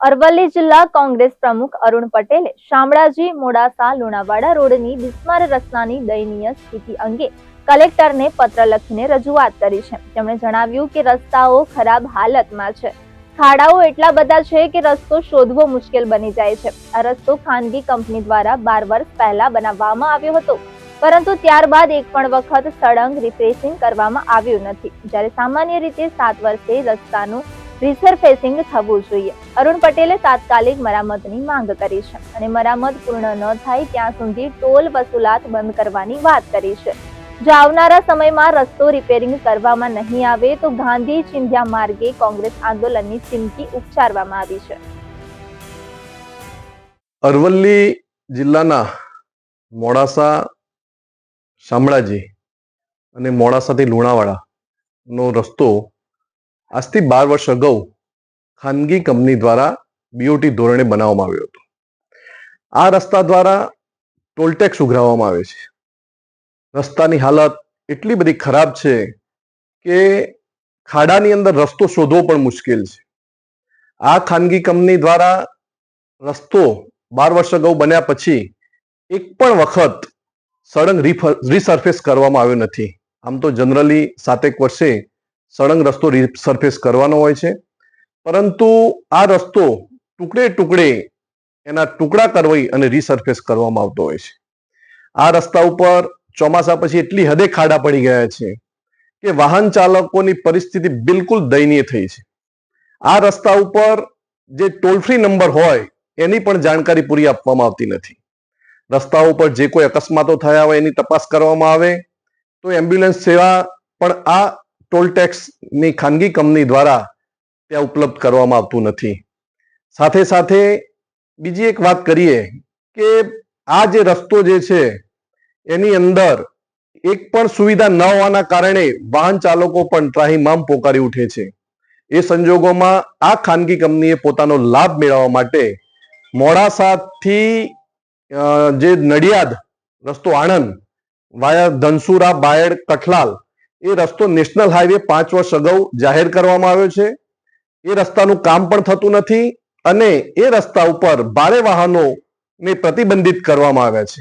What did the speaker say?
અરવલ્લી જિલ્લા કોંગ્રેસ પ્રમુખ અરુણ પટેલે શામળાજી મોડાસા લુણાવાડા રોડની બિસ્માર રસ્તાની દયનીય સ્થિતિ અંગે કલેક્ટરને પત્ર લખીને રજૂઆત કરી છે. તેમણે જણાવ્યું કે રસ્તાઓ ખરાબ હાલતમાં છે. ખાડાઓ એટલા બધા છે કે રસ્તો શોધવો મુશ્કેલ બની જાય છે. આ રસ્તો ખાનગી કંપની દ્વારા 12 વર્ષ પહેલા બનાવવામાં આવ્યો હતો, પરંતુ ત્યારબાદ એક પણ વખત સળંગ રિપેરિંગ કરવામાં આવ્યું નથી, જ્યારે સામાન્ય રીતે 7 વર્ષે રસ્તાનું રિસરફેસિંગ થવું જોઈએ. અરુણ પટેલે તાત્કાલિક મરામતની માંગ કરી છે અને મરામત પૂર્ણ ન થાય ત્યાં સુધી ટોલ વસૂલાત બંધ કરવાની વાત કરી છે. જો આવનારા સમયમાં રસ્તો રિપેરિંગ કરવામાં નહીં આવે તો ગાંધી ચિંધ્યા માર્ગે કોંગ્રેસ આંદોલનની ચીમકી ઉચ્ચારવામાં આવી છે. અરવલ્લી જિલ્લાના મોડાસા, શામળાજી અને મોડાસાથી લુણાવાડાનો રસ્તો આજથી 12 વર્ષ અગાઉ ખાનગી કંપની દ્વારા બીઓટી ધોરણે બનાવવામાં આવ્યો હતો. આ રસ્તા દ્વારા ટોલટેક્સ ઉઘરાવવામાં આવે છે. રસ્તાની હાલત એટલી બધી ખરાબ છે કે ખાડાની અંદર રસ્તો શોધવો પણ મુશ્કેલ છે. આ ખાનગી કંપની દ્વારા રસ્તો 12 વર્ષ અગાઉ બન્યા પછી એક પણ વખત સળંગ રીસર્ફેસ કરવામાં આવ્યો નથી. આમ તો જનરલી 7 વર્ષે સળંગ રસ્તો રીસર્ફેસ કરવાનો હોય છે, પરંતુ આ રસ્તો ટુકડે ટુકડે એના ટુકડા કરવી અને રીસર્ફેસ કરવામાં આવતો હોય છે. આ રસ્તા ઉપર ચોમાસા પછી એટલી હદે ખાડા પડી ગયા છે કે વાહન ચાલકોની પરિસ્થિતિ બિલકુલ દયનીય થઈ છે. આ રસ્તા ઉપર જે ટોલ ફ્રી નંબર હોય એની પણ જાણકારી પૂરી આપવામાં આવતી નથી. રસ્તા ઉપર જે કોઈ અકસ્માતો થયા હોય એની તપાસ કરવામાં આવે તો એમ્બ્યુલન્સ સેવા પણ આ ટોલ ટેક્સની ખાનગી કંપની દ્વારા ત્યાં ઉપલબ્ધ કરવામાં આવતું નથી. સાથે સાથે બીજી એક વાત કરીએ કે આ જે રસ્તો જે છે એની અંદર એક પણ સુવિધા ન હોવાના કારણે વાહન ચાલકો પણ ત્રાહિમામ પોકારી ઉઠે છે. એ સંજોગોમાં આ ખાનગી કંપનીએ પોતાનો લાભ મેળવવા માટે મોડાસાથી જે નડિયાદ રસ્તો આણંદ વાયા ધનસુરા, બાયડ, કઠલાલ એ રસ્તો નેશનલ હાઈવે 5 વર્ષ અગાઉ જાહેર કરવામાં આવ્યો છે. એ રસ્તાનું કામ પણ થતું નથી અને એ રસ્તા ઉપર ભારે વાહનોને પ્રતિબંધિત કરવામાં આવ્યા છે.